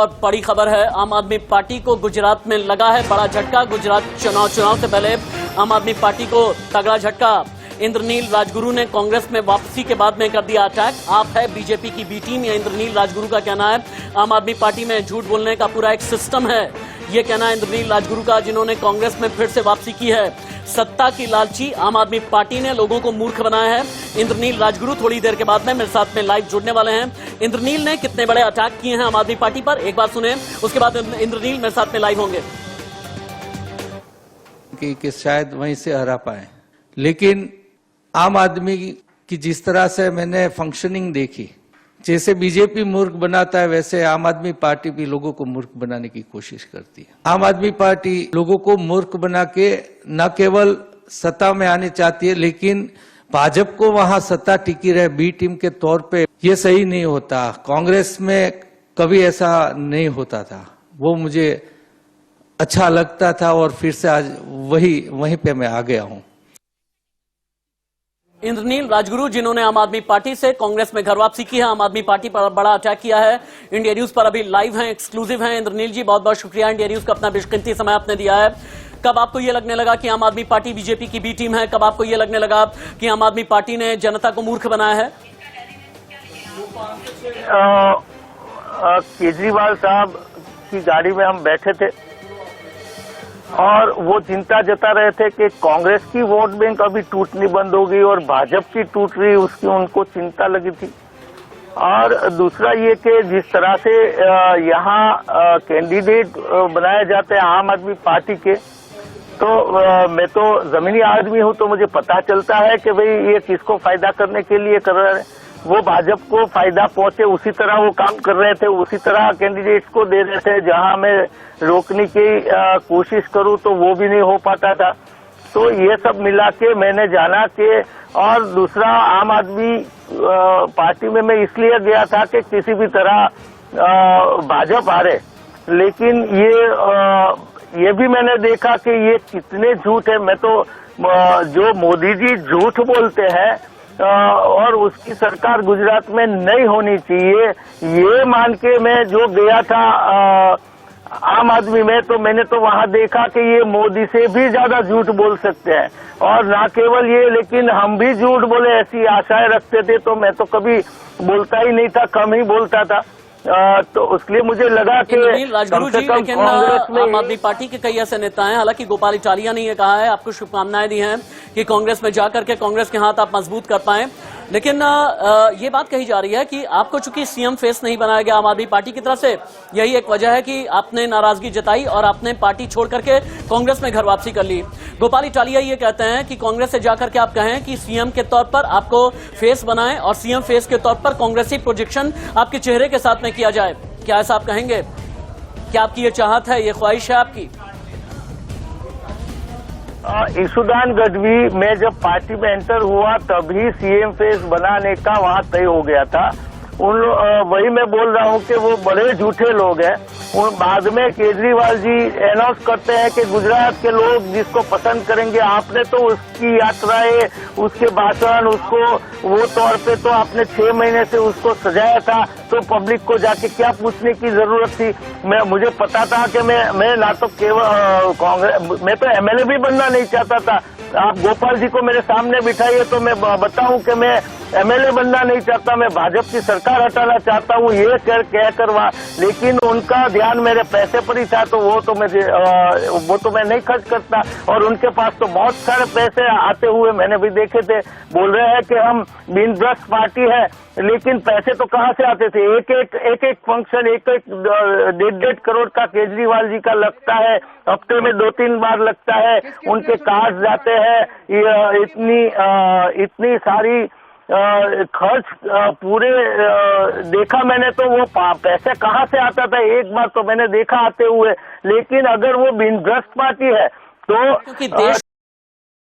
और बड़ी खबर है, आम आदमी पार्टी को गुजरात में लगा है बड़ा झटका। गुजरात चुनाव से पहले आम आदमी पार्टी को तगड़ा झटका। इंद्रनील राजगुरु ने कांग्रेस में वापसी के बाद में कर दिया अटैक। आप है बीजेपी की बी टीम, या इंद्रनील राजगुरु का कहना है आम आदमी पार्टी में झूठ बोलने का पूरा एक सिस्टम है। ये कहना है इंद्रनील राजगुरु का, जिन्होंने कांग्रेस में फिर से वापसी की है। सत्ता की लालची आम आदमी पार्टी ने लोगों को मूर्ख बनाया है। इंद्रनील राजगुरु थोड़ी देर के बाद में मेरे साथ में लाइव जुड़ने वाले हैं। इंद्रनील ने कितने बड़े अटैक किए हैं आम आदमी पार्टी पर, एक बार सुने, उसके बाद इंद्रनील मेरे साथ में लाइव होंगे। कि शायद वहीं से हरा पाए, लेकिन आम आदमी की जिस तरह से मैंने फंक्शनिंग देखी, जैसे बीजेपी मूर्ख बनाता है वैसे आम आदमी पार्टी भी लोगों को मूर्ख बनाने की कोशिश करती है। आम आदमी पार्टी लोगों को मूर्ख बना के न केवल सत्ता में आने चाहती है, लेकिन भाजपा को वहां सत्ता टिकी रहे बी टीम के तौर पे, ये सही नहीं होता। कांग्रेस में कभी ऐसा नहीं होता था, वो मुझे अच्छा लगता था और फिर से आज वहीं पे मैं आ गया हूं। इंद्रनील राजगुरु, जिन्होंने आम आदमी पार्टी से कांग्रेस में घर वापसी की है, आम आदमी पार्टी पर बड़ा अटैक किया है। इंडिया न्यूज पर अभी लाइव हैं, एक्सक्लूसिव हैं। इंद्रनील जी, बहुत बहुत शुक्रिया इंडिया न्यूज का अपना बेशकीमती समय आपने दिया है। कब आपको ये लगने लगा कि आम आदमी पार्टी बीजेपी की बी टीम है? कब आपको ये लगने लगा कि आम आदमी पार्टी ने जनता को मूर्ख बनाया है? केजरीवाल साहब की गाड़ी में हम बैठे थे और वो चिंता जता रहे थे कि कांग्रेस की वोट बैंक अभी टूटनी बंद हो गई और भाजपा की टूट रही, उसकी उनको चिंता लगी थी। और दूसरा ये कि जिस तरह से यहाँ कैंडिडेट बनाए जाते हैं आम आदमी पार्टी के, तो मैं तो जमीनी आदमी हूँ, तो मुझे पता चलता है कि भाई ये किसको फायदा करने के लिए कर रहे हैं। वो भाजपा को फायदा पहुंचे उसी तरह वो काम कर रहे थे, उसी तरह कैंडिडेट्स को दे रहे थे। जहां मैं रोकने की कोशिश करूं तो वो भी नहीं हो पाता था। तो ये सब मिला के मैंने जाना कि, और दूसरा आम आदमी पार्टी में मैं इसलिए गया था कि किसी भी तरह भाजपा हारे, लेकिन ये भी मैंने देखा कि ये कितने झूठ है। मैं तो जो मोदी जी झूठ बोलते हैं और उसकी सरकार गुजरात में नहीं होनी चाहिए, ये मान के मैं जो गया था आम आदमी में, तो मैंने तो वहां देखा कि ये मोदी से भी ज्यादा झूठ बोल सकते हैं। और ना केवल ये, लेकिन हम भी झूठ बोले ऐसी आशाएं रखते थे, तो मैं तो कभी बोलता ही नहीं था, कम ही बोलता था। तो उसलिए मुझे लगा कि राजगुरु जी, लेकिन आम आदमी पार्टी के कई ऐसे नेता हैं, हालांकि गोपाल इटालिया ने ये कहा है, आपको शुभकामनाएं दी हैं कि कांग्रेस में जाकर के कांग्रेस के हाथ आप मजबूत कर पाएं, लेकिन ये बात कही जा रही है कि आपको चूंकि सीएम फेस नहीं बनाया गया आम आदमी पार्टी की तरफ से, यही एक वजह है कि आपने नाराजगी जताई और आपने पार्टी छोड़ करके कांग्रेस में घर वापसी कर ली। गोपाल इटालिया ये कहते हैं कि कांग्रेस से जाकर के आप कहें कि सीएम के तौर पर आपको फेस बनाएं और सीएम फेस के तौर पर कांग्रेसी प्रोजेक्शन आपके चेहरे के साथ में किया जाए। क्या ऐसा आप कहेंगे? क्या आपकी ये चाहत है, ये ख्वाहिश है आपकी? ईशुदान गढ़वी में जब पार्टी में एंटर हुआ तभी सीएम फेस बनाने का वहां तय हो गया था। वही मैं बोल रहा हूं कि वो बड़े झूठे लोग हैं। बाद में केजरीवाल जी अनाउंस करते हैं कि गुजरात के लोग जिसको पसंद करेंगे। आपने तो उसकी यात्राएं, उसके भाषण, उसको वो तौर पे तो आपने 6 महीने से उसको सजाया था, तो पब्लिक को जाके क्या पूछने की जरूरत थी? मुझे पता था कि मैं ना तो केवल कांग्रेस, मैं तो एमएलए भी बनना नहीं चाहता था। आप गोपाल जी को मेरे सामने बिठाइए तो मैं बताऊं कि मैं एमएलए बनना नहीं चाहता, मैं भाजपा की सरकार हटाना चाहता हूं, ये कहकर वहां, लेकिन उनका ध्यान मेरे पैसे पर ही था, तो वो तो मैं नहीं खर्च करता। और उनके पास तो बहुत सारे पैसे आते हुए मैंने भी देखे थे। बोल रहे हैं कि हम बिन भ्रष्ट पार्टी है, लेकिन पैसे तो कहाँ से आते थे? एक फंक्शन, एक 1.5 करोड़ का केजरीवाल जी का लगता है, हफ्ते में 2-3 बार लगता है, उनके कार्ड जाते हैं, इतनी सारी खर्च पूरे देखा मैंने, तो वो पैसे कहाँ से आता था एक बार तो मैंने देखा आते हुए। लेकिन अगर वो बिन भ्रष्ट पार्टी है तो